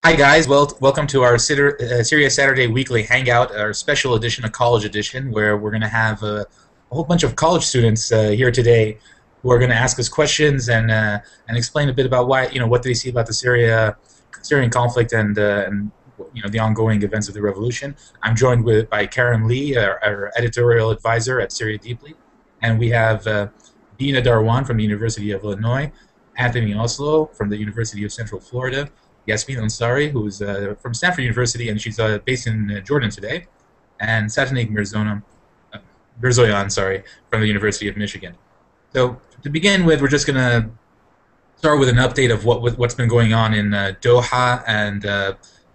Hi guys, welcome to our Syria Saturday Weekly Hangout, our special edition, a college edition, where we're going to have a whole bunch of college students here today who are going to ask us questions and explain a bit about why what they see about the Syrian conflict and the ongoing events of the revolution. I'm joined by Karen Lee, our editorial advisor at Syria Deeply, and we have Dina Darwan from the University of Illinois, Anthony Oslo from the University of Central Florida, Yasmin Ansari, who's from Stanford University, and she's based in Jordan today, and Satanik Mirzoyan, from the University of Michigan. So to begin with, we're just going to start with an update of what's been going on in Doha and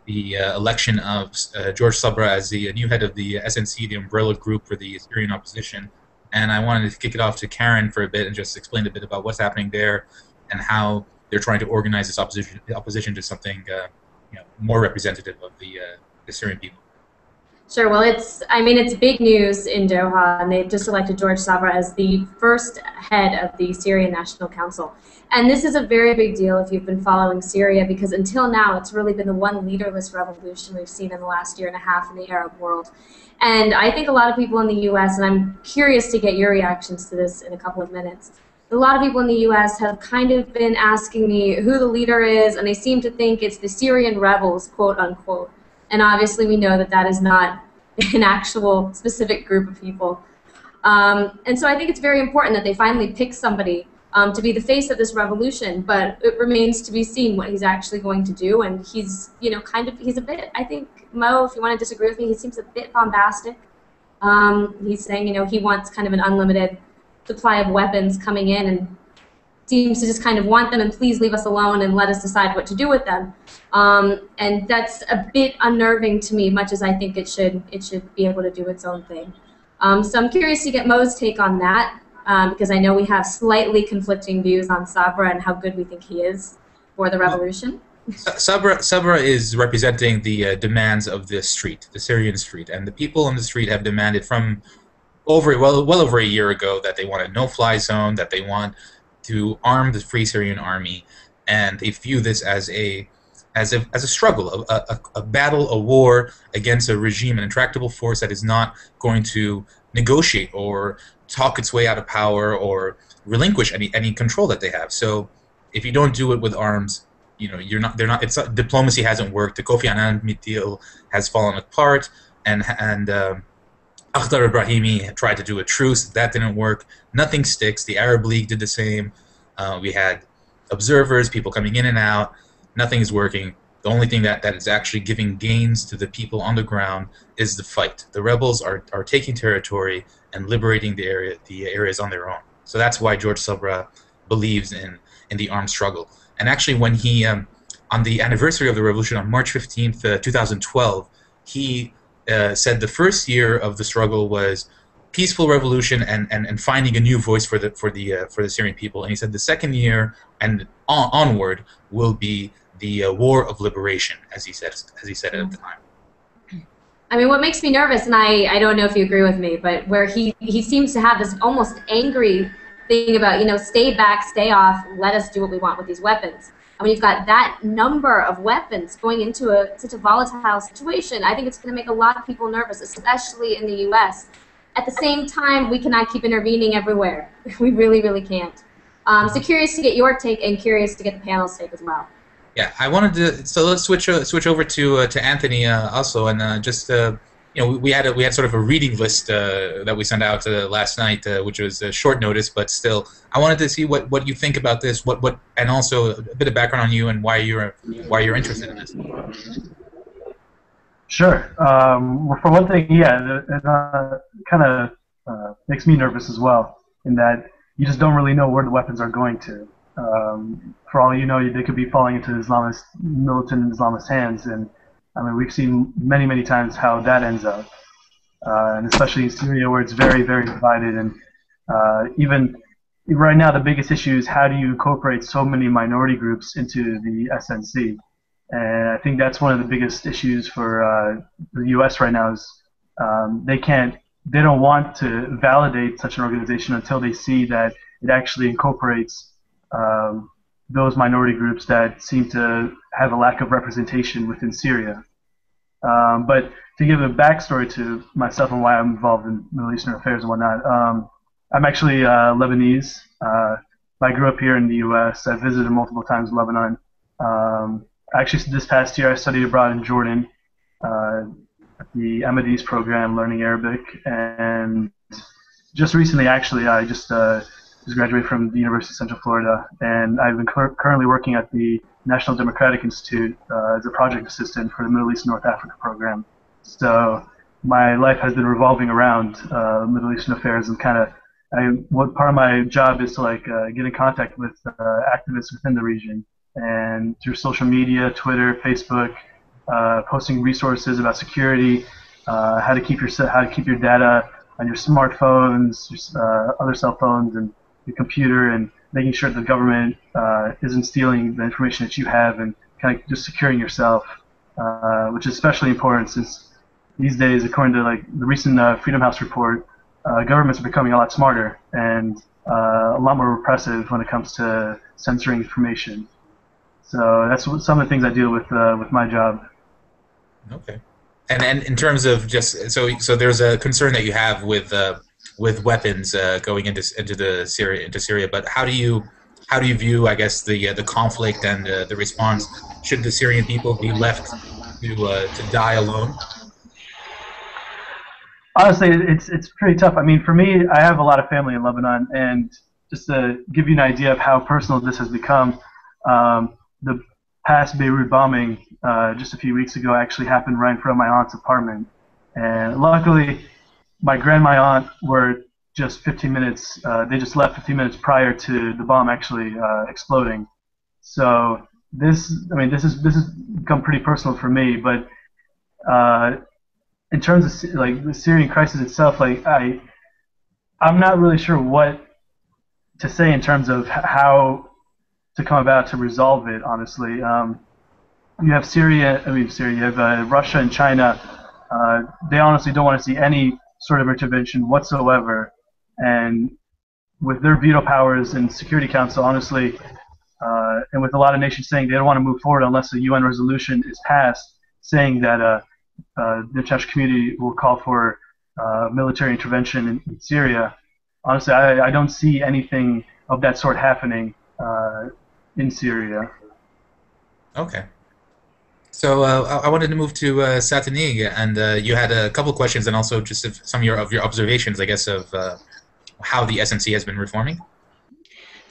the election of George Sabra as the new head of the SNC, the umbrella group for the Syrian opposition. And I wanted to kick it off to Karen for a bit and just explain a bit about what's happening there and how they're trying to organize this opposition to something more representative of the Syrian people. Sure. Well, it's big news in Doha, and they've just elected George Sabra as the first head of the Syrian National Council. And this is a very big deal if you've been following Syria, because until now it's really been the one leaderless revolution we've seen in the last year and a half in the Arab world. And I think a lot of people in the U.S., and I'm curious to get your reactions to this in a couple of minutes, a lot of people in the U.S. have kind of been asking me who the leader is, and they seem to think it's the Syrian rebels, quote unquote. And obviously we know that that is not an actual specific group of people. And so I think it's very important that they finally pick somebody to be the face of this revolution, but it remains to be seen what he's actually going to do. And he's, he's a bit, I think, Mo, if you want to disagree with me, he seems a bit bombastic. He's saying, he wants kind of an unlimited supply of weapons coming in and seems to just kind of want them and please leave us alone and let us decide what to do with them. And that's a bit unnerving to me, much as I think it should be able to do its own thing. So I'm curious to get Mo's take on that, because I know we have slightly conflicting views on Sabra and how good we think he is for the revolution. Sabra is representing the demands of the street, the Syrian street, and the people on the street have demanded from well over a year ago that they want a no-fly zone, that they want to arm the Free Syrian Army, and they view this as a struggle, a battle, a war against a regime, an intractable force that is not going to negotiate or talk its way out of power or relinquish any control that they have. So if you don't do it with arms, diplomacy hasn't worked. The Kofi Annan deal has fallen apart, and Akhtar Ibrahimi tried to do a truce. That didn't work. Nothing sticks. The Arab League did the same. We had observers, people coming in and out. Nothing is working. The only thing that is actually giving gains to the people on the ground is the fight. The rebels are taking territory and liberating the areas on their own. So that's why George Sabra believes in the armed struggle. And actually, when he, on the anniversary of the revolution on March 15th, 2012, he said the first year of the struggle was peaceful revolution and finding a new voice for the Syrian people. And he said the second year and onward will be the war of liberation, as he said at the time. I mean, what makes me nervous, and I don't know if you agree with me, but where he seems to have this almost angry thing about, stay back, stay off, let us do what we want with these weapons. I mean, you've got that number of weapons going into such a volatile situation. I think it's going to make a lot of people nervous, especially in the U.S. At the same time, we cannot keep intervening everywhere. We really, really can't. So curious to get your take and curious to get the panel's take as well. Yeah, I wanted to. So let's switch over to Anthony also, and just we had sort of a reading list that we sent out last night, which was short notice, but still, I wanted to see what you think about this, and also a bit of background on you and why you're interested in this. Sure. Well, for one thing, yeah, it kind of makes me nervous as well, in that you just don't really know where the weapons are going to. For all you know, they could be falling into militant Islamist hands, and I mean, we've seen many, many times how that ends up, and especially in Syria, where it's very, very divided. And even right now, the biggest issue is how do you incorporate so many minority groups into the SNC? And I think that's one of the biggest issues for the U.S. right now is they don't want to validate such an organization until they see that it actually incorporates those minority groups that seem to have a lack of representation within Syria. But to give a backstory to myself and why I'm involved in Middle Eastern affairs and whatnot, I'm actually Lebanese. I grew up here in the U.S. I visited multiple times Lebanon. Actually, this past year I studied abroad in Jordan, at the Ahmadis program, learning Arabic, and just recently, actually, I just graduated from the University of Central Florida, and I've been currently working at the National Democratic Institute as a project assistant for the Middle East and North Africa program. So my life has been revolving around Middle Eastern affairs, and what part of my job is to get in contact with activists within the region, and through social media, Twitter, Facebook, posting resources about security, how to keep your data on your smartphones, other cell phones, and your computer, and making sure that the government isn't stealing the information that you have, and kind of just securing yourself, which is especially important since these days, according to the recent Freedom House report, governments are becoming a lot smarter and a lot more repressive when it comes to censoring information. So that's some of the things I deal with my job. Okay. And in terms of just so there's a concern that you have with weapons going into Syria, but how do you view, I guess, the conflict and the response? Should the Syrian people be left to die alone? Honestly, it's pretty tough. I mean, for me, I have a lot of family in Lebanon, and just to give you an idea of how personal this has become, the past Beirut bombing just a few weeks ago actually happened right in front of my aunt's apartment. And luckily, my grandma and aunt were just 15 minutes, they just left 15 minutes prior to the bomb actually exploding. So this has become pretty personal for me, but in terms of the Syrian crisis itself, I'm not really sure what to say in terms of how to come about to resolve it, honestly. You have you have Russia and China. They honestly don't want to see any sort of intervention whatsoever. And with their veto powers in Security Council, honestly, and with a lot of nations saying they don't want to move forward unless a UN resolution is passed saying that the international community will call for military intervention in Syria, honestly, I don't see anything of that sort happening in Syria. Okay. So I wanted to move to Satanig, and you had a couple questions, and also just some of your observations, I guess, of how the SNC has been reforming.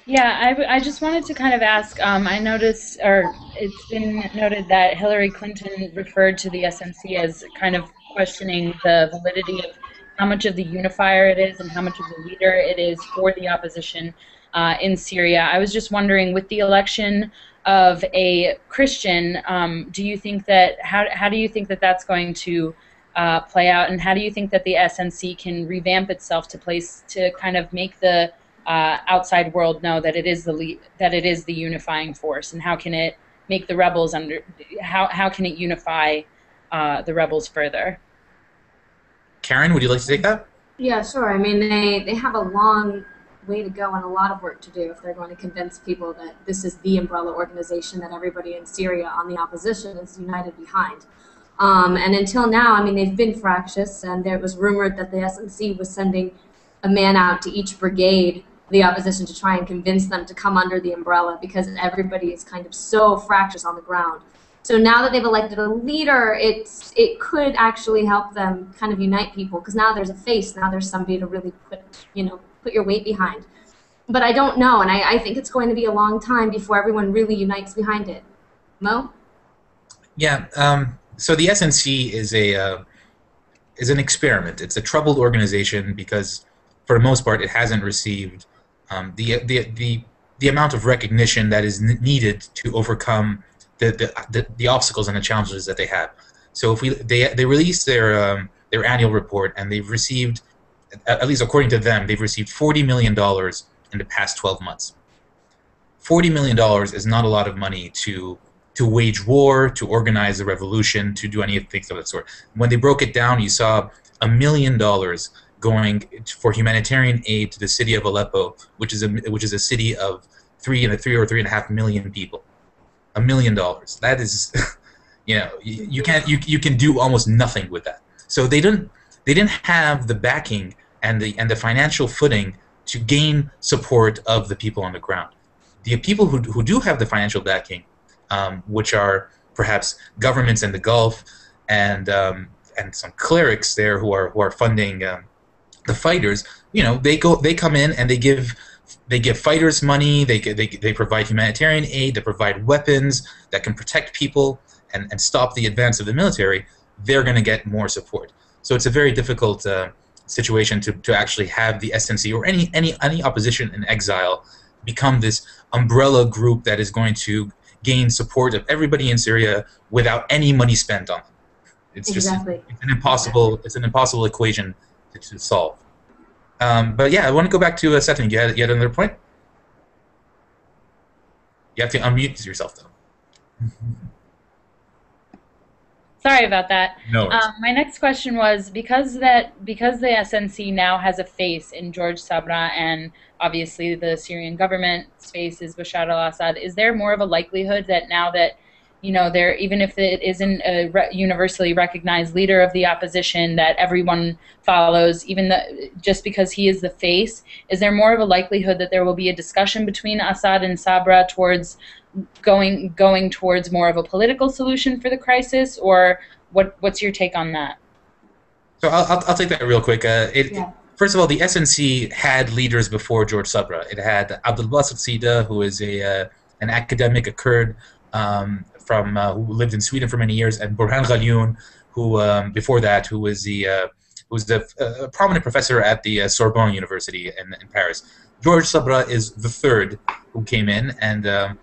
Yeah, I just wanted to kind of ask, I noticed, or it's been noted that Hillary Clinton referred to the SNC as kind of questioning the validity of how much of the unifier it is and how much of the leader it is for the opposition in Syria. I was just wondering, with the election of a Christian, do you think that, how do you think that that's going to play out, and how do you think that the SNC can revamp itself to kind of make the outside world know that it is the unifying force, and how can it make the rebels how can it unify the rebels further? Karen, would you like to take that? Yeah, sure. I mean, they have a long way to go and a lot of work to do if they're going to convince people that this is the umbrella organization that everybody in Syria on the opposition is united behind. And until now, I mean, they've been fractious, and there was rumored that the SNC was sending a man out to each brigade, the opposition, to try and convince them to come under the umbrella because everybody is kind of so fractious on the ground. So now that they've elected a leader, it could actually help them kind of unite people, because now there's a face, now there's somebody to really put your weight behind. But I don't know, and I think it's going to be a long time before everyone really unites behind it. Mo? Yeah. So the SNC is an experiment. It's a troubled organization because, for the most part, it hasn't received the amount of recognition that is needed to overcome the obstacles and the challenges that they have. So if they released their annual report, and they've received, at least according to them, they've received $40 million in the past 12 months. $40 million is not a lot of money to wage war, to organize a revolution, to do anything of that sort. When they broke it down, you saw $1 million going for humanitarian aid to the city of Aleppo, which is a city of 3 or 3.5 million people. $1 million. That is, you can't you can do almost nothing with that. So they didn't have the backing and the financial footing to gain support of the people on the ground. The people who do have the financial backing, which are perhaps governments in the Gulf and some clerics there who are funding the fighters, they come in and they give fighters money. They provide humanitarian aid. They provide weapons that can protect people and stop the advance of the military. They're going to get more support. So it's a very difficult situation to actually have the SNC or any opposition in exile become this umbrella group that is going to gain support of everybody in Syria without any money spent on them. It's Exactly. It's an impossible equation to solve. But yeah, I want to go back to Sethany. You had another point? You have to unmute yourself though. Sorry about that. No worries. My next question was because the SNC now has a face in George Sabra and obviously the Syrian government's face is Bashar al-Assad. Is there more of a likelihood that now that there, even if it isn't a universally recognized leader of the opposition that everyone follows, just because he is the face, is there more of a likelihood that there will be a discussion between Assad and Sabra towards going towards more of a political solution for the crisis, or what's your take on that? So I'll take that real quick. First of all, the SNC had leaders before George Sabra. It had Abdel Basit Sida, who is an academic, a Kurd, who lived in Sweden for many years, and Burhan Ghalioun, who before that, who was a prominent professor at the Sorbonne University in Paris. George Sabra is the third who came in, and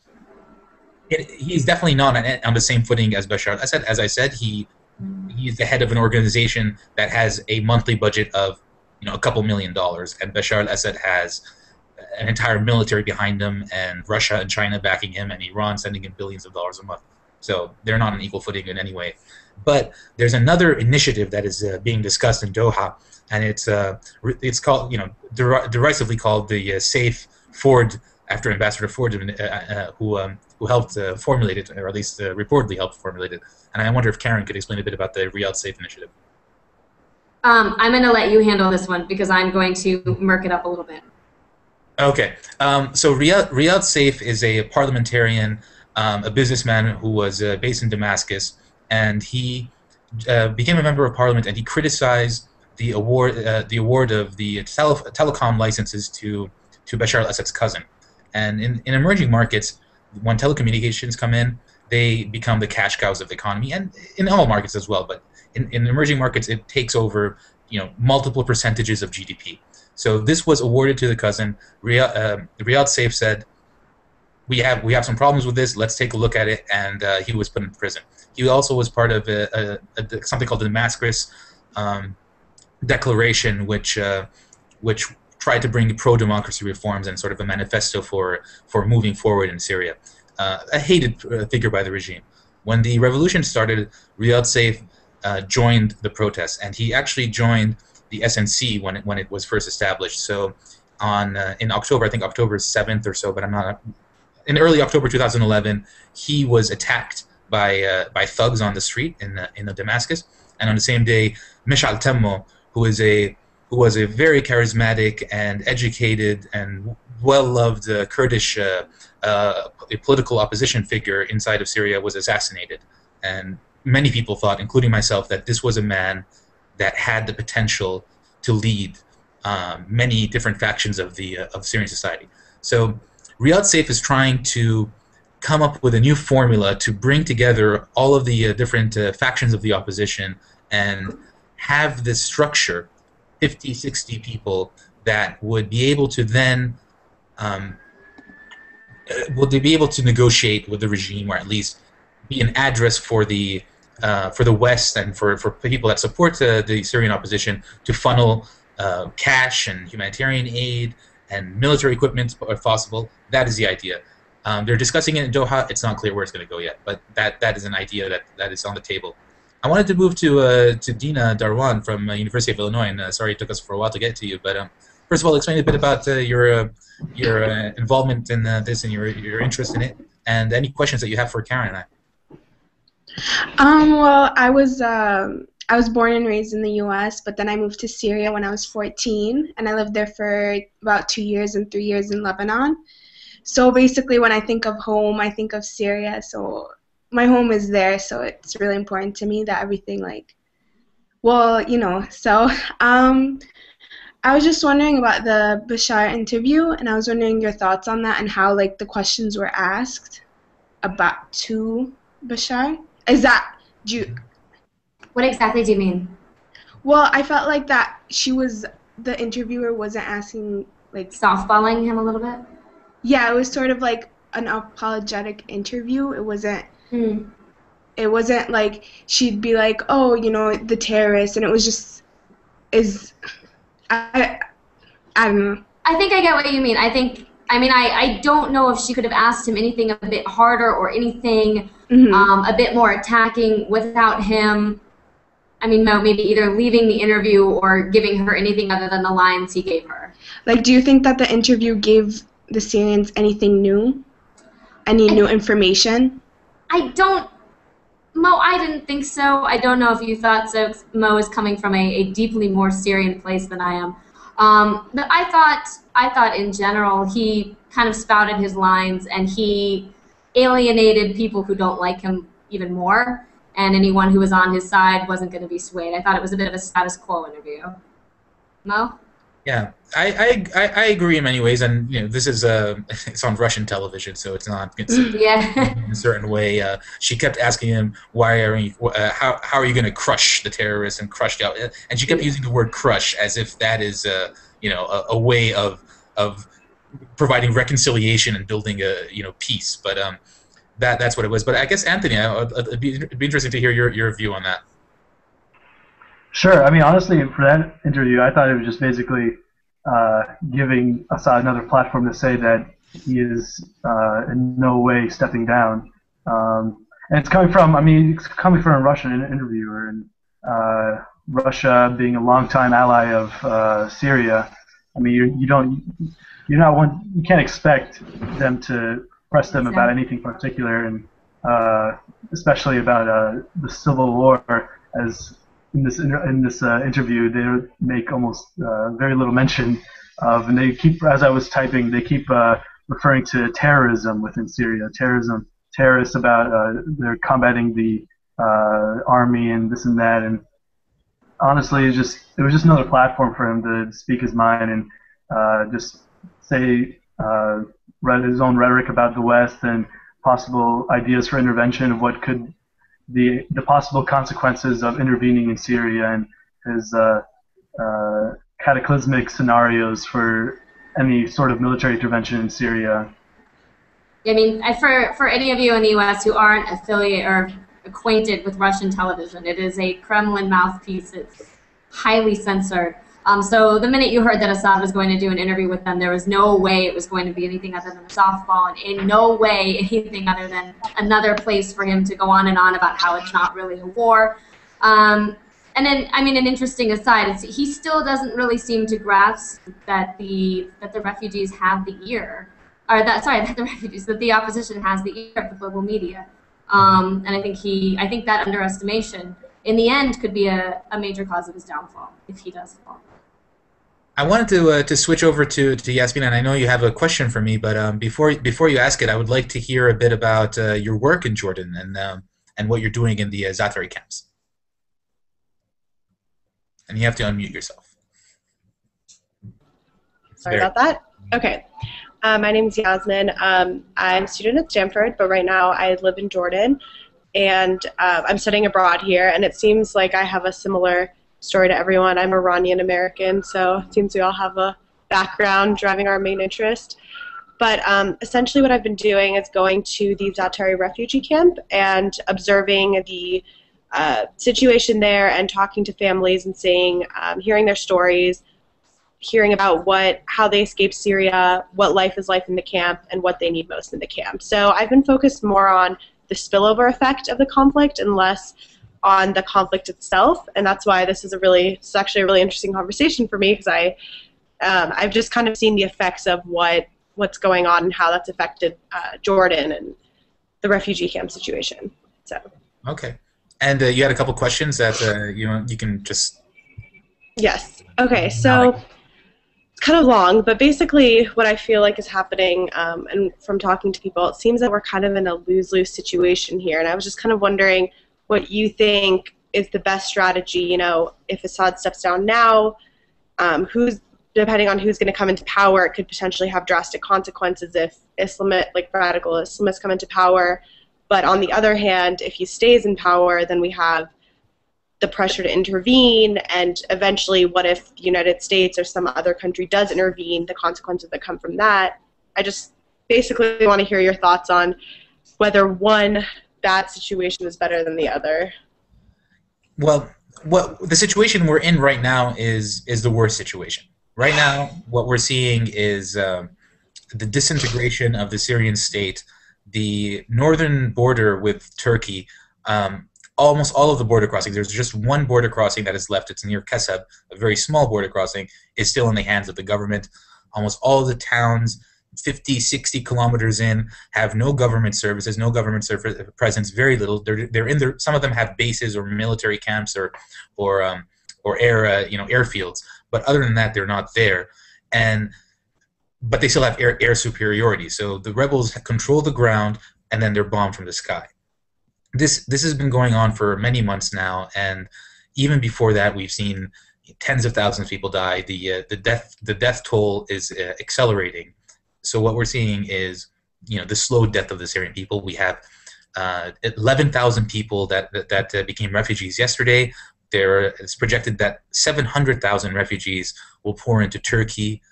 he's definitely not on the same footing as Bashar al-Assad. As I said, he's the head of an organization that has a monthly budget of a couple $1 million, and Bashar al-Assad has an entire military behind him, and Russia and China backing him, and Iran sending him billions of dollars a month. So they're not on equal footing in any way. But there's another initiative that is being discussed in Doha, and it's called, derisively called the Safe Ford, after Ambassador Ford, who helped formulate it, or at least reportedly helped formulate it. And I wonder if Karen could explain a bit about the Riyadh Safe initiative. I'm going to let you handle this one because I'm going to murk it up a little bit. Okay. So Riyadh Saif is a parliamentarian, a businessman who was based in Damascus, and he became a member of parliament, and he criticized the award of the telecom licenses to Bashar al-Assad's cousin. And in emerging markets, when telecommunications come in, they become the cash cows of the economy, and in all markets as well. But in emerging markets, it takes over multiple percentages of GDP. So this was awarded to the cousin. Riyadh Saif said, "We have some problems with this. Let's take a look at it." And he was put in prison. He also was part of something called the Damascus Declaration, which tried to bring pro-democracy reforms and sort of a manifesto for moving forward in Syria. A hated figure by the regime. When the revolution started, Riyadh Saif joined the protests, and he actually joined the SNC when it was first established. So in October, I think October 7th or so, but I'm not. In early October 2011, he was attacked by thugs on the street in Damascus, and on the same day, Mish'al Temmo, who was a very charismatic and educated and well-loved Kurdish political opposition figure inside of Syria, was assassinated. And many people thought, including myself, that this was a man that had the potential to lead many different factions of Syrian society. So Riyadh Saif is trying to come up with a new formula to bring together all of the different factions of the opposition and have this structure, 50, 60 people, that would be able to then be able to negotiate with the regime, or at least be an address for the West and for people that support the Syrian opposition to funnel cash and humanitarian aid and military equipment if possible. That is the idea. They're discussing it in Doha. It's not clear where it's going to go yet, but that is an idea that is on the table. I wanted to move to Dina Darwan from University of Illinois, and sorry it took us for a while to get to you, but First of all, explain a bit about your involvement in this and your interest in it, and any questions that you have for Karen and I. Well, I was born and raised in the U.S., but then I moved to Syria when I was 14, and I lived there for about 2 years and 3 years in Lebanon. So basically, when I think of home, I think of Syria. So my home is there, so it's really important to me that everything So I was just wondering about the Bashar interview, and I was wondering your thoughts on that and how the questions were asked about to Bashar. What exactly do you mean? Well, I felt like that the interviewer wasn't asking Softballing him a little bit? Yeah, it was sort of like an apologetic interview. It wasn't like she'd be like, oh, the terrorists, and it was just I don't know. I think I get what you mean. I don't know if she could have asked him anything a bit harder or anything a bit more attacking without him, maybe either leaving the interview or giving her anything other than the lines he gave her. Do you think that the interview gave the Syrians anything new? Any new information? Mo, I didn't think so. I don't know if you thought so. Mo is coming from a deeply more Syrian place than I am. But I thought in general he kind of spouted his lines and he alienated people who don't like him even more, and anyone who was on his side wasn't going to be swayed. I thought it was a bit of a status quo interview. Mo? Yeah, I agree in many ways, and this is it's on Russian television, so it's not Yeah. in a certain way. She kept asking him, how are you going to crush the terrorists and crush the, and she kept using the word crush as if that is a way of providing reconciliation and building peace. But that's what it was. But I guess Anthony, it'd be interesting to hear your view on that. Sure. Honestly, for that interview, I thought it was just basically giving Assad another platform to say that he is in no way stepping down. And it's coming from, a Russian interviewer, and Russia being a longtime ally of Syria. You can't expect them to press them about anything particular, and especially about the civil war, as in this interview, they make almost very little mention of, and they keep, as I was typing, they keep referring to terrorism within Syria. Terrorists about they're combating the army and this and that, and honestly, it was just another platform for him to speak his mind and just say his own rhetoric about the West and possible ideas for intervention of what could the possible consequences of intervening in Syria, and his cataclysmic scenarios for any sort of military intervention in Syria. For any of you in the U.S. who aren't affiliated or acquainted with Russian television, it is a Kremlin mouthpiece. It's highly censored. So the minute you heard that Assad was going to do an interview with them, there was no way it was going to be anything other than a softball, and in no way anything other than another place for him to go on and on about how it's not really a war. And then, an interesting aside is he still doesn't really seem to grasp that the refugees have the ear, or that the opposition has the ear of the global media. And I think that underestimation in the end could be a major cause of his downfall if he does fall. I wanted to switch over to Yasmin, and I know you have a question for me, but before you ask it, I would like to hear a bit about your work in Jordan and what you're doing in the Zaatari camps. And you have to unmute yourself. Sorry about that. Okay. My name is Yasmin. I'm a student at Stanford, but right now I live in Jordan, and I'm studying abroad here, and it seems like I have a similar story to everyone. I'm Iranian American, so it seems we all have a background driving our main interest. But essentially what I've been doing is going to the Zaatari refugee camp and observing the situation there and talking to families and seeing, hearing their stories, hearing about how they escaped Syria, what life is like in the camp, and what they need most in the camp. So I've been focused more on the spillover effect of the conflict and less on the conflict itself, and that's why this is actually a really interesting conversation for me, because I I've just kind of seen the effects of what's going on and how that's affected Jordan and the refugee camp situation. So. Okay. And you had a couple questions that you can just. Yes. Okay. So it's kind of long, but basically what I feel like is happening, and from talking to people, it seems that we're kind of in a lose-lose situation here. And I was just kind of wondering what you think is the best strategy. You know, if Assad steps down now, depending on who's going to come into power, it could potentially have drastic consequences if radical Islamists come into power. But on the other hand, if he stays in power, then we have the pressure to intervene, and eventually what if the United States or some other country does intervene, the consequences that come from that. I just basically want to hear your thoughts on whether one bad situation is better than the other. Well, the situation we're in right now is the worst situation. Right now, what we're seeing is the disintegration of the Syrian state. The northern border with Turkey, almost all of the border crossings, there's just one border crossing that is left. It's near Keseb, a very small border crossing, is still in the hands of the government. Almost all of the towns, 50, 60 kilometers in, have no government services, no government presence, very little. They're in there. Some of them have bases or military camps or airfields. But other than that, they're not there. But they still have air superiority. So the rebels control the ground, and then they're bombed from the sky. This has been going on for many months now, and even before that, we've seen tens of thousands of people die. The death toll is accelerating. So what we're seeing is, the slow death of the Syrian people. We have 11,000 people that became refugees yesterday. It's projected that 700,000 refugees will pour into Turkey,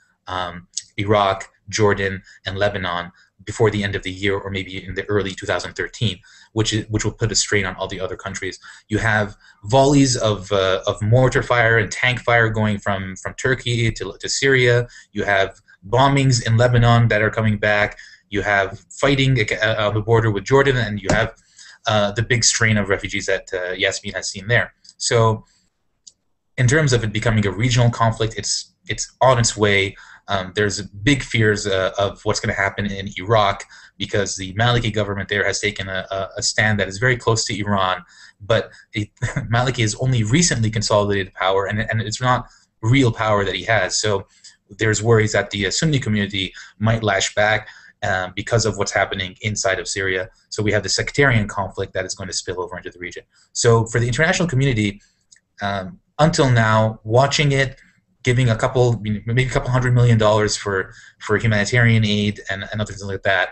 Iraq, Jordan, and Lebanon before the end of the year, or maybe in the early 2013, which will put a strain on all the other countries. You have volleys of mortar fire and tank fire going from Turkey to Syria. You have bombings in Lebanon that are coming back. You have fighting on the border with Jordan, and you have the big strain of refugees that Yasmin has seen there. So in terms of it becoming a regional conflict, it's on its way. There's big fears of what's going to happen in Iraq, because the Maliki government there has taken a stand that is very close to Iran, but Maliki has only recently consolidated power, and it's not real power that he has. So there's worries that the Sunni community might lash back because of what's happening inside of Syria. So we have the sectarian conflict that is going to spill over into the region. So for the international community, until now, watching it, giving maybe a couple $100 million for humanitarian aid and other things like that.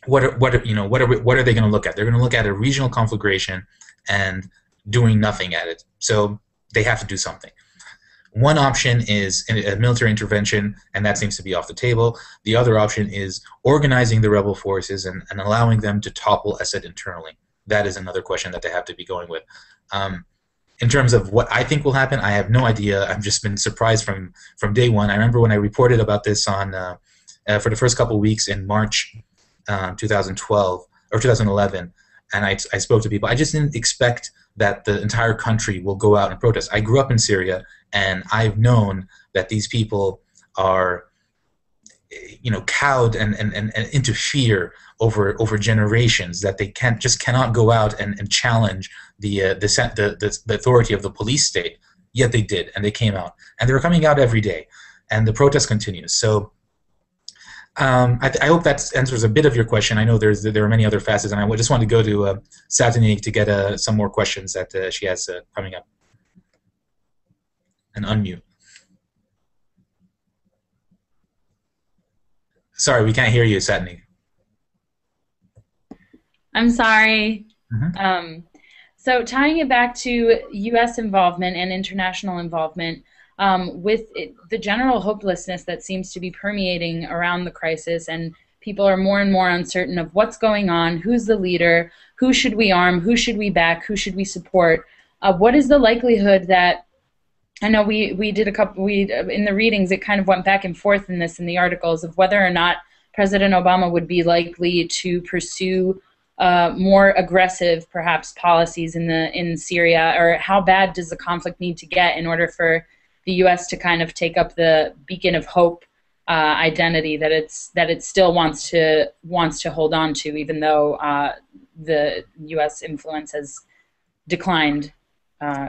What are they going to look at? They're going to look at a regional conflagration and doing nothing at it. So they have to do something. One option is a military intervention, and that seems to be off the table. The other option is organizing the rebel forces and allowing them to topple Assad internally. That is another question that they have to be going with. In terms of what I think will happen, I have no idea. I've just been surprised from day one. I remember when I reported about this on for the first couple of weeks in March 2012 or 2011, and I spoke to people. I just didn't expect that the entire country will go out and protest. I grew up in Syria, and I've known that these people are, cowed and into fear over generations, that they cannot go out and challenge the authority of the police state. Yet they did, and they came out, and they were coming out every day, and the protest continues. So I hope that answers a bit of your question. I know there are many other facets, and I just want to go to Satini to get some more questions that she has coming up. And unmute. Sorry, we can't hear you, Satini. I'm sorry. Mm-hmm. So tying it back to U.S. involvement and international involvement, with the general hopelessness that seems to be permeating around the crisis, and people are more and more uncertain of what's going on, who's the leader, who should we arm, who should we back, who should we support, what is the likelihood that, I know we did in the readings it kind of went back and forth in the articles of whether or not President Obama would be likely to pursue more aggressive, perhaps, policies in Syria, or how bad does the conflict need to get in order for the the U.S. to kind of take up the beacon of hope identity that it still wants to hold on to, even though the U.S. influence has declined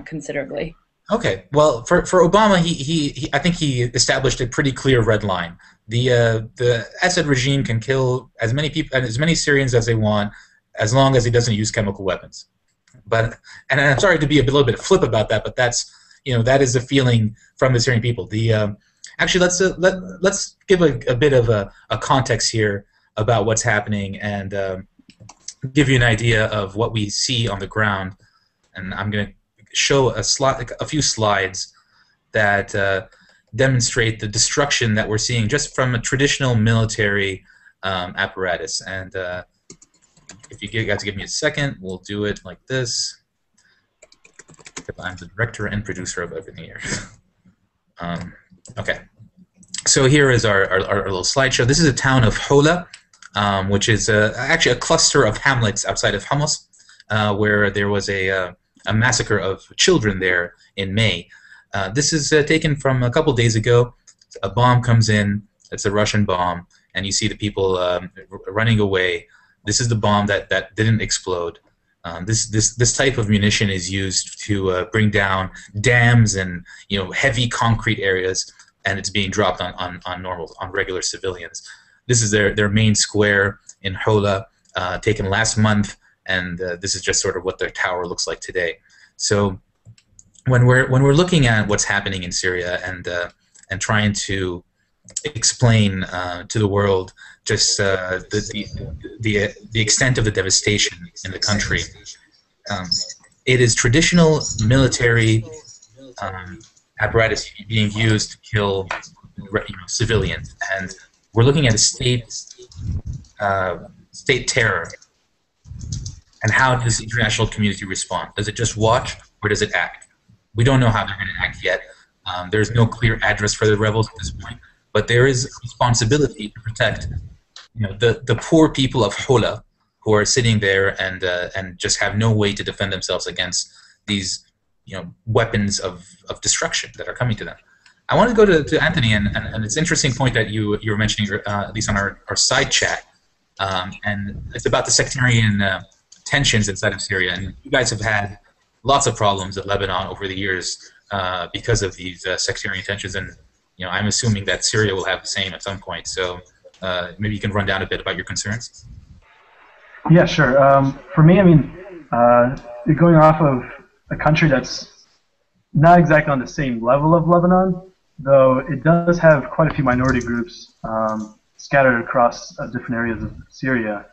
considerably. Okay, well, for Obama, he I think he established a pretty clear red line. The Assad regime can kill as many people, as many Syrians as they want, as long as he doesn't use chemical weapons. But, and I'm sorry to be a little bit flip about that, but that's, that is the feeling from the Syrian people. Actually, let's give a bit of a context here about what's happening and give you an idea of what we see on the ground. And I'm going to show a few slides that demonstrate the destruction that we're seeing just from a traditional military apparatus. And if you guys give me a second, we'll do it like this. I'm the director and producer of everything here. Okay, so here is our little slideshow. This is a town of Hola, which is actually a cluster of hamlets outside of Homs, where there was a massacre of children there in May. This is taken from a couple days ago. A bomb comes in. It's a Russian bomb, and you see the people running away. This is the bomb that didn't explode. This type of munition is used to bring down dams and heavy concrete areas, and it's being dropped on regular civilians. This is their main square in Hola, taken last month, and this is just sort of what their tower looks like today. So when we're looking at what's happening in Syria and trying to explain to the world just the extent of the devastation in the country, it is traditional military apparatus being used to kill civilians, and we're looking at a state terror. And how does the international community respond? Does it just watch, or does it act? We don't know how they're going to act yet. There's no clear address for the rebels at this point, but there is a responsibility to protect, the poor people of Hola who are sitting there and just have no way to defend themselves against these, weapons of destruction that are coming to them. I want to go to Anthony, and it's an interesting point that you were mentioning, at least on our side chat, and it's about the sectarian tensions inside of Syria, and you guys have had lots of problems in Lebanon over the years because of these sectarian tensions, and I'm assuming that Syria will have the same at some point. So maybe you can run down a bit about your concerns. Yeah, sure. For me, going off of a country that's not exactly on the same level of Lebanon, though it does have quite a few minority groups scattered across different areas of Syria.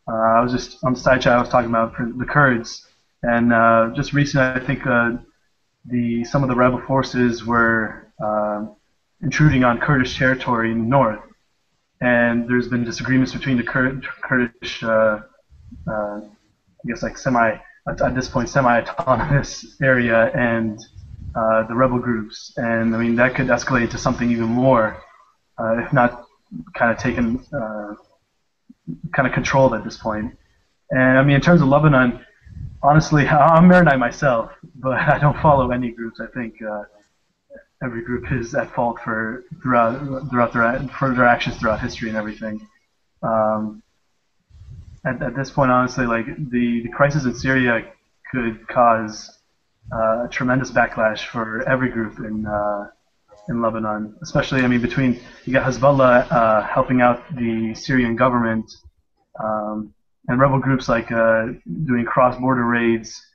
I was just on the side chat. I was talking about the Kurds, and just recently, I think some of the rebel forces were intruding on Kurdish territory in the north, and there's been disagreements between the Kurdish, I guess like at this point semi-autonomous area and the rebel groups, and that could escalate into something even more, if not kind of taken. Kind of controlled at this point. And in terms of Lebanon, honestly, I'm Maronite myself, but I don't follow any groups. I think every group is at fault for their actions throughout history and everything. At this point, honestly, the crisis in Syria could cause a tremendous backlash for every group in Lebanon, especially between you got Hezbollah helping out the Syrian government, and rebel groups doing cross-border raids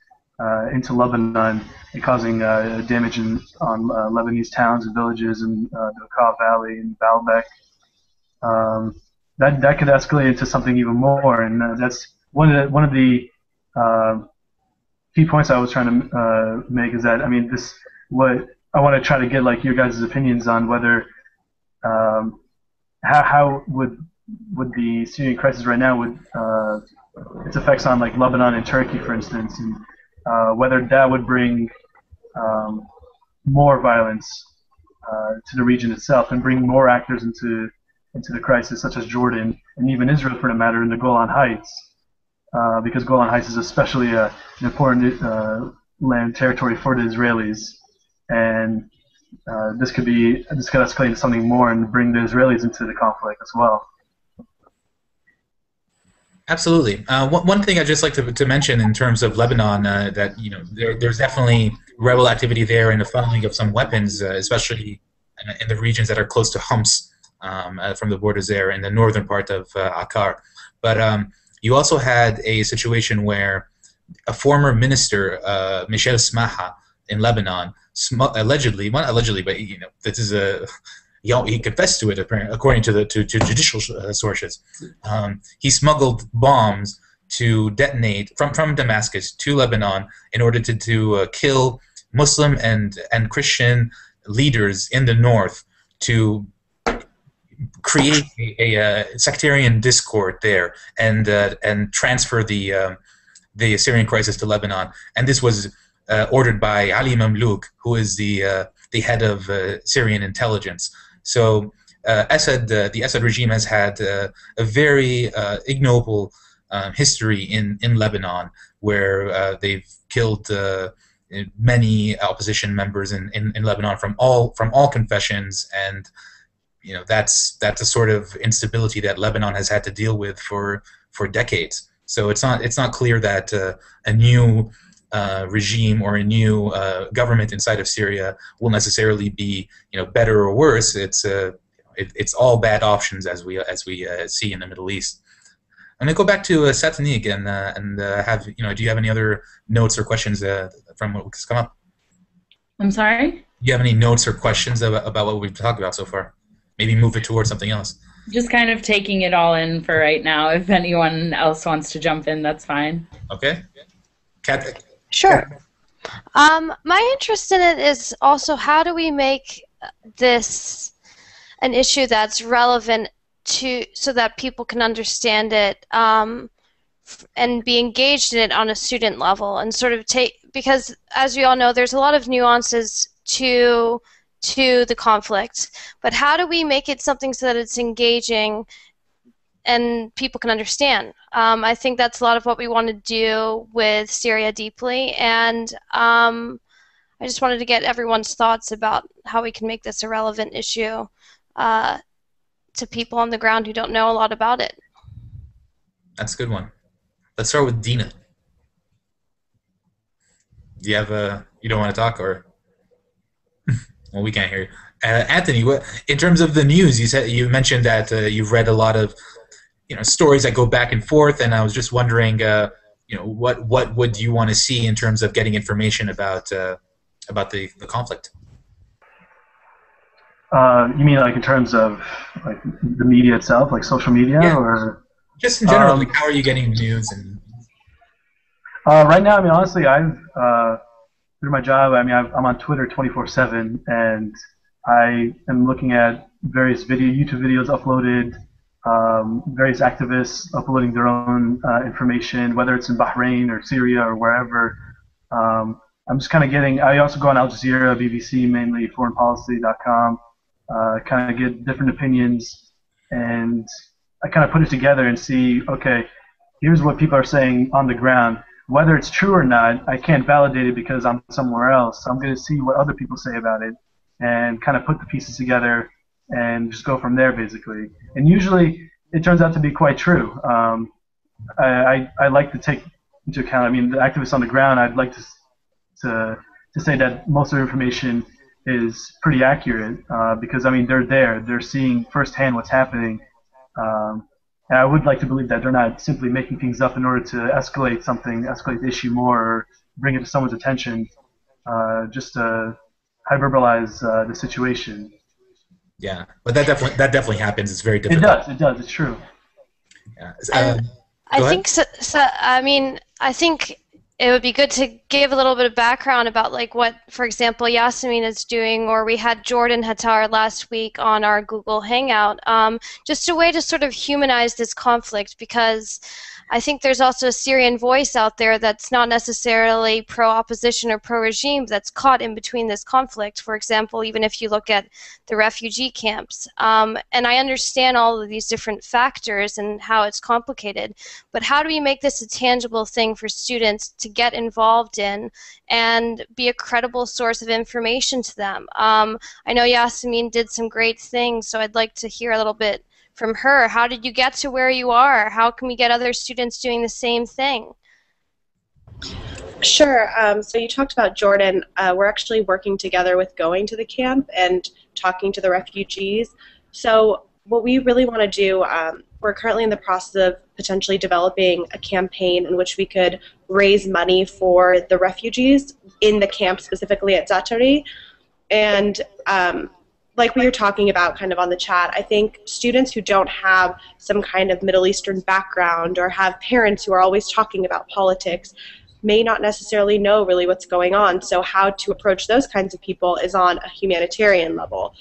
into Lebanon and causing damage on Lebanese towns and villages in the Bekaa Valley and Baalbek. That could escalate into something even more, and that's one of the key points I was trying to make is that what I want to try to get your guys' opinions on whether how would the Syrian crisis right now its effects on Lebanon and Turkey, for instance, and whether that would bring more violence to the region itself and bring more actors into the crisis, such as Jordan and even Israel, for that matter, in the Golan Heights, because Golan Heights is especially an important land territory for the Israelis. And this could escalate into something more and bring the Israelis into the conflict as well. Absolutely. One thing I'd just like to mention in terms of Lebanon, that there's definitely rebel activity there and the funneling of some weapons, especially in the regions that are close to Homs, from the borders there in the northern part of Akkar. But you also had a situation where a former minister, Michel Smaha, in Lebanon, allegedly, not allegedly, but this is he confessed to it according to judicial sources. He smuggled bombs to detonate from Damascus to Lebanon in order to kill Muslim and Christian leaders in the north, to create a sectarian discord there and transfer the Syrian crisis to Lebanon. And this was ordered by Ali Mamlouk, who is the head of Syrian intelligence. So the Assad regime has had a very ignoble history in Lebanon, where they've killed many opposition members in Lebanon from all confessions, and that's a sort of instability that Lebanon has had to deal with for decades. So it's not clear that a new regime or a new government inside of Syria will necessarily be better or worse. It's all bad options as we see in the Middle East. I'm gonna go back to Satanik and have do you have any other notes or questions from what's come up? I'm sorry? Do you have any notes or questions about what we've talked about so far? Maybe move it towards something else. Just kind of taking it all in for right now. If anyone else wants to jump in, that's fine. Okay. Kat? Sure. My interest in it is also, how do we make this an issue that's relevant so that people can understand it and be engaged in it on a student level, and sort of because as we all know, there's a lot of nuances to the conflict, but how do we make it something so that it's engaging and people can understand? I think that's a lot of what we want to do with Syria Deeply, and I just wanted to get everyone's thoughts about how we can make this a relevant issue to people on the ground who don't know a lot about it. That's a good one. Let's start with Dina. Do you have you don't want to talk, or? Well, we can't hear you. Anthony, in terms of the news, you mentioned that you've read a lot of stories that go back and forth, and I was just wondering, what would you want to see in terms of getting information about the conflict? You mean like in terms of like the media itself, like social media, yeah. Or just in general? Like, how are you getting news? And right now, I mean, honestly, I've through my job, I mean, I'm on Twitter 24/7, and I am looking at various YouTube videos uploaded, various activists uploading their own information, whether it's in Bahrain or Syria or wherever. I'm just kind of getting. I also go on Al Jazeera, BBC, mainly foreignpolicy.com, kind of get different opinions, and I kind of put it together and see, okay, here's what people are saying on the ground. Whether it's true or not, I can't validate it because I'm somewhere else. So I'm going to see what other people say about it and kind of put the pieces together and just go from there, basically. And usually it turns out to be quite true. I like to take into account, I mean, the activists on the ground, I'd like to say that most of the information is pretty accurate because, I mean, they're there. They're seeing firsthand what's happening. And I would like to believe that they're not simply making things up in order to escalate the issue more, or bring it to someone's attention, just to hyperbolize the situation. Yeah, but that definitely happens. It's very difficult. It does. It's true. Yeah. I think so. I mean, I think it would be good to give a little bit of background about like what, for example, Yasmin is doing, or we had Jordan Hattar last week on our Google Hangout. Just a way to sort of humanize this conflict, because I think there's also a Syrian voice out there that's not necessarily pro-opposition or pro-regime, that's caught in between this conflict. For example, even if you look at the refugee camps. And I understand all of these different factors and how it's complicated, but how do we make this a tangible thing for students to get involved in and be a credible source of information to them. I know Yasmin did some great things, so I'd like to hear a little bit from her. How did you get to where you are? How can we get other students doing the same thing? Sure. So you talked about Jordan. We're actually working together with going to the camp and talking to the refugees. So what we really want to do, we're currently in the process of potentially developing a campaign in which we could raise money for the refugees in the camp, specifically at Zaatari. And like we were talking about kind of on the chat, I think students who don't have some kind of Middle Eastern background or have parents who are always talking about politics may not necessarily know really what's going on. So how to approach those kinds of people is on a humanitarian level.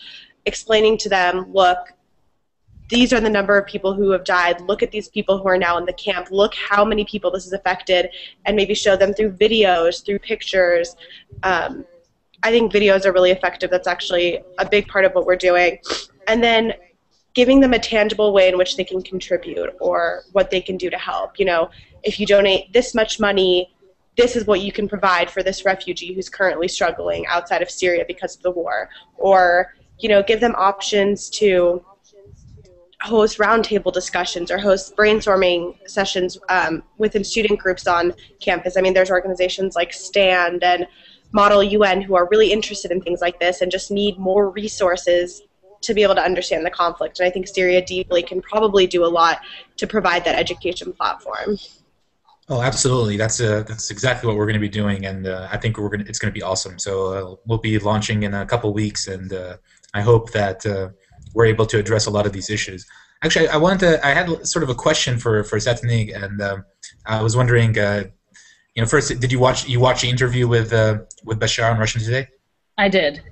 Explaining to them, look, these are the number of people who have died. Look at these people who are now in the camp. Look how many people this has affected, and maybe show them through videos, through pictures. I think videos are really effective. That's actually a big part of what we're doing. And then giving them a tangible way in which they can contribute or what they can do to help. You know, if you donate this much money, this is what you can provide for this refugee who's currently struggling outside of Syria because of the war. Or, you know, give them options to host roundtable discussions or host brainstorming sessions within student groups on campus. I mean, there's organizations like STAND and Model UN who are really interested in things like this and just need more resources to be able to understand the conflict. And I think Syria Deeply can probably do a lot to provide that education platform. Oh, absolutely. That's exactly what we're going to be doing, and I think it's going to be awesome. So we'll be launching in a couple weeks, and I hope that we're able to address a lot of these issues. Actually, I had sort of a question for Satnig, and I was wondering, you know, first, did you watch the interview with Bashar on Russian Today? I did.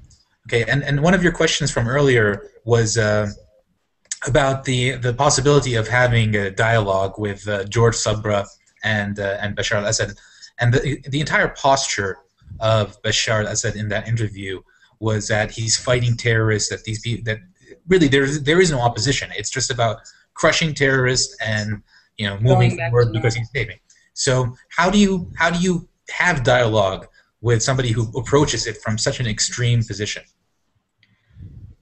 Okay, and one of your questions from earlier was about the possibility of having a dialogue with George Sabra and Bashar al-Assad, and the entire posture of Bashar al-Assad in that interview was that he's fighting terrorists, that these people, that really there is no opposition. It's just about crushing terrorists and, you know, moving forward because he's saving. So how do you have dialogue with somebody who approaches it from such an extreme position?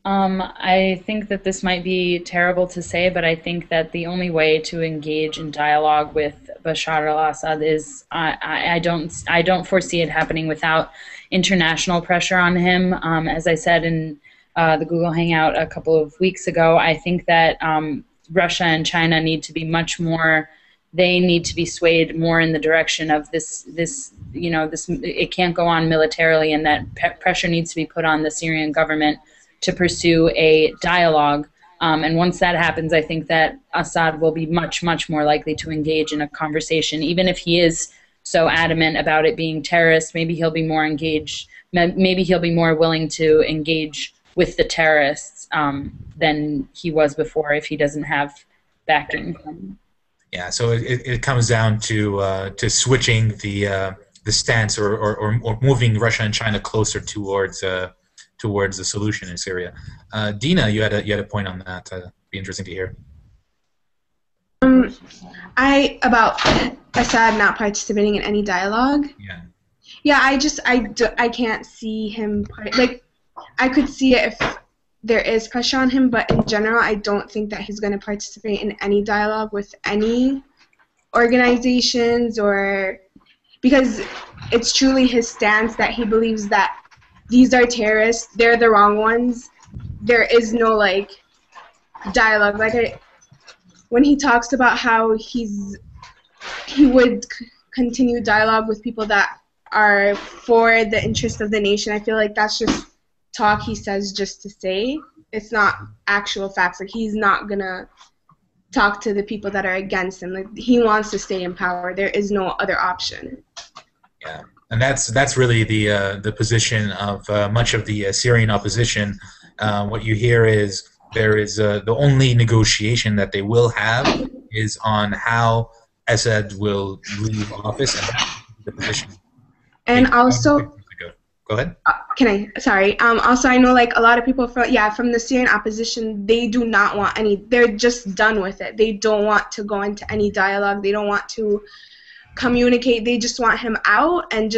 I think that this might be terrible to say, but I think that the only way to engage in dialogue with Bashar al-Assad is I don't foresee it happening without international pressure on him. As I said in the Google Hangout a couple of weeks ago, I think that Russia and China need to be much more. They need to be swayed more in the direction of this. You know, it can't go on militarily, and that pressure needs to be put on the Syrian government to pursue a dialogue. And once that happens, I think that Assad will be much, much more likely to engage in a conversation. Even if he is so adamant about it being terrorist, maybe he'll be more engaged, maybe he'll be more willing to engage with the terrorists than he was before if he doesn't have backing. Yeah, so it comes down to switching the stance or moving Russia and China closer towards the solution in Syria. Dina, you had a point on that. Be interesting to hear. About Assad not participating in any dialogue. Yeah. Yeah, I can't see him like. I could see it if there is pressure on him, but in general, I don't think that he's going to participate in any dialogue with any organizations because it's truly his stance that he believes that these are terrorists, they're the wrong ones. There is no like dialogue. When he talks about how he would continue dialogue with people that are for the interest of the nation, I feel like that's just talk he says just to say. It's not actual facts. Like, he's not gonna talk to the people that are against him. Like, he wants to stay in power. There is no other option. Yeah, and that's really the position of much of the Syrian opposition. What you hear is there is the only negotiation that they will have is on how Assad will leave office, and that's the position. And also, go ahead. Can I? Sorry. Also, I know like a lot of people from the Syrian opposition, they do not want any. They're just done with it. They don't want to go into any dialogue. They don't want to communicate. They just want him out, and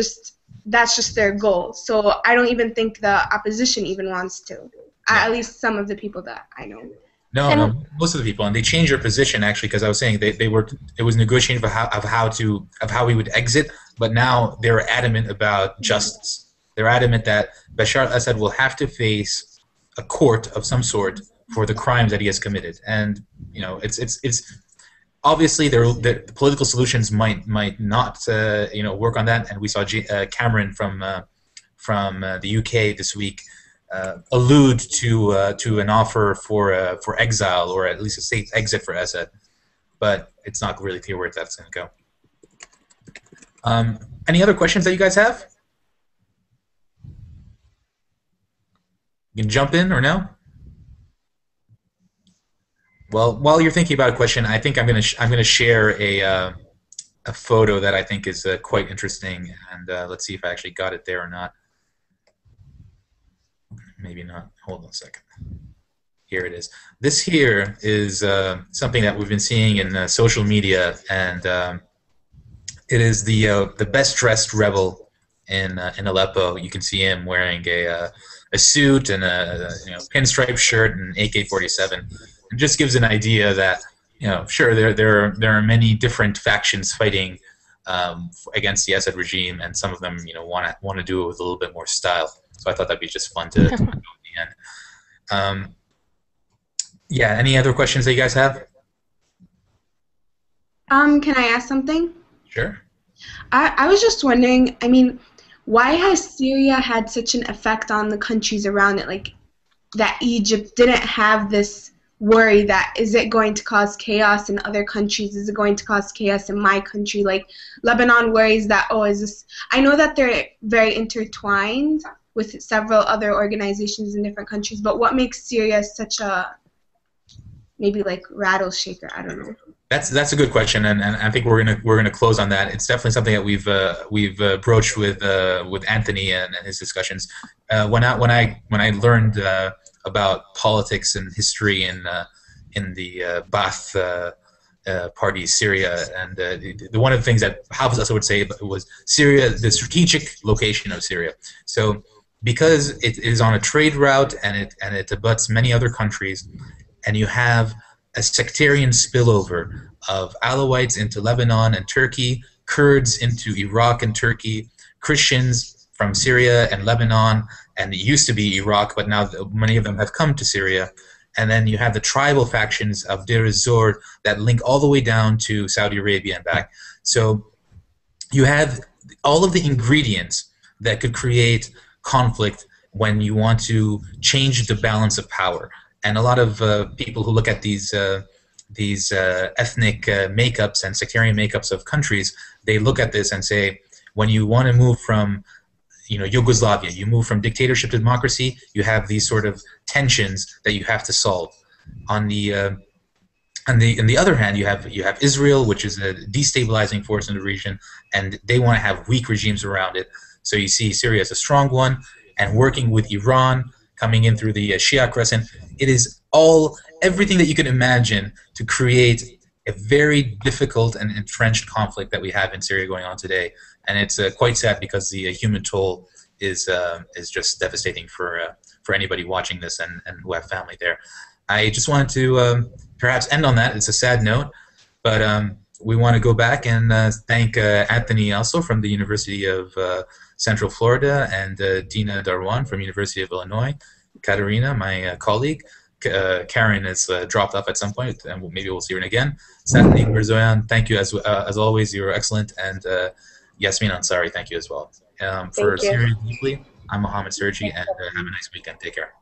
that's just their goal. So I don't even think the opposition even wants to. At least some of the people that I know. No, most of the people, and they changed their position actually, because I was saying it was negotiating of how we would exit, but now they're adamant about justice. They're adamant that Bashar al-Assad will have to face a court of some sort for the crimes that he has committed, and it's obviously the political solutions might not work on that, and we saw Cameron from the UK this week allude to an offer for exile, or at least a safe exit for Assad, but it's not really clear where that's going to go. Any other questions that you guys have? You can jump in or no? Well, while you're thinking about a question, I think I'm gonna share a photo that I think is quite interesting, and let's see if I actually got it there or not. Maybe not. Hold on a second. Here it is. This here is something that we've been seeing in social media, and it is the best dressed rebel in Aleppo. You can see him wearing a suit and a pinstripe shirt and AK-47. It just gives an idea that sure there are many different factions fighting against the Assad regime, and some of them want to do it with a little bit more style. So I thought that'd be just fun to do at the end. Yeah, any other questions that you guys have? Can I ask something? Sure. I was just wondering, I mean, why has Syria had such an effect on the countries around it? Like, that Egypt didn't have this worry that, is it going to cause chaos in other countries? Is it going to cause chaos in my country? Like, Lebanon worries that, oh, is this... I know that they're very intertwined with several other organizations in different countries, but what makes Syria such a, maybe like rattle shaker? I don't know. That's a good question, and I think we're gonna close on that. It's definitely something that we've broached with Anthony and his discussions. When I learned about politics and history in the Ba'ath party, Syria, and one of the things that Hafez Assad would say was Syria, the strategic location of Syria. So because it is on a trade route and it abuts many other countries, and you have a sectarian spillover of Alawites into Lebanon and Turkey, Kurds into Iraq and Turkey, Christians from Syria and Lebanon, and it used to be Iraq, but now many of them have come to Syria. And then you have the tribal factions of Deir ez-Zor that link all the way down to Saudi Arabia and back. So you have all of the ingredients that could create conflict when you want to change the balance of power. And a lot of people who look at these ethnic makeups and sectarian makeups of countries, they look at this and say, when you want to move from Yugoslavia, you move from dictatorship to democracy, you have these sort of tensions that you have to solve. On the other hand, you have Israel, which is a destabilizing force in the region, and they want to have weak regimes around it. So you see Syria as a strong one, and working with Iran, coming in through the Shia crescent. It is everything that you can imagine to create a very difficult and entrenched conflict that we have in Syria going on today. And it's quite sad because the human toll is just devastating for anybody watching this and who have family there. I just wanted to perhaps end on that. It's a sad note, but we want to go back and thank Anthony also from the University of Central Florida, and Dina Darwan from University of Illinois, Katerina, my colleague. Karen has dropped off at some point, and maybe we'll see her again. Satni Mirzoyan, thank you as always. You're excellent, and Yasmin Ansari, thank you as well. For Syria Deeply, I'm Mohammed Sergi, and have a nice weekend. Take care.